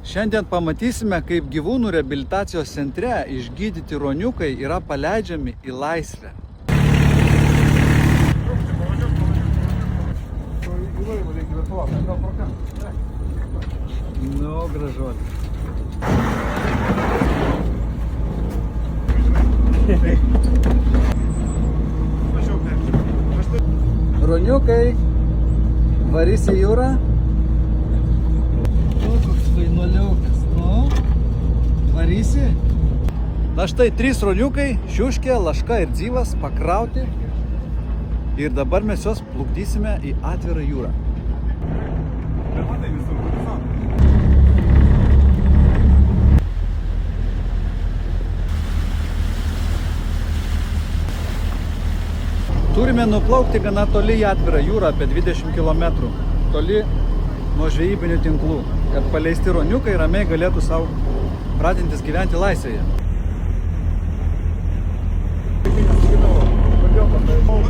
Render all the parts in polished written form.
Šiandien pamatysime, kaip gyvūnų reabilitacijos centre išgydyti ruoniukai yra paleidžiami į laisvę. Nu, gražuolė. Ruoniukai, varys į jūrą. Koks fainuoliukas, nu, varysi. Na štai 3 ruoniukai, šiuškė, laška ir dzyvas pakrauti. Ir dabar mes juos plukdysime į atvirą jūrą. Turime nuplaukti gana toli į atvirą jūrą, apie 20 km, toli nuo žvejybinių tinklų, kad paleisti ruoniukai ramiai galėtų savo pratintis gyventi laisvėje.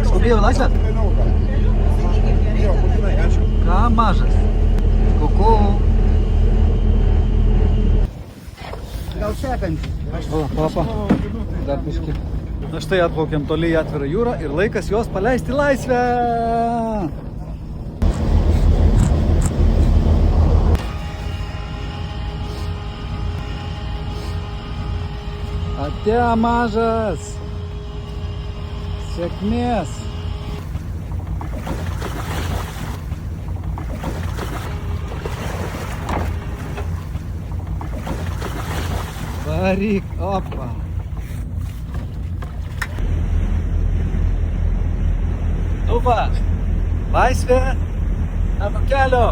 Skubėjau laisvę? Ką mažas? Kuku. Gal sekantį. O, papa. Dar biškį. Na štai atplaukėm toli į atvirą jūrą ir laikas juos paleisti į laisvę. Atėjo mažas. Sėkmės. Varyk, opa. Ufa, laisvė, ant kelio.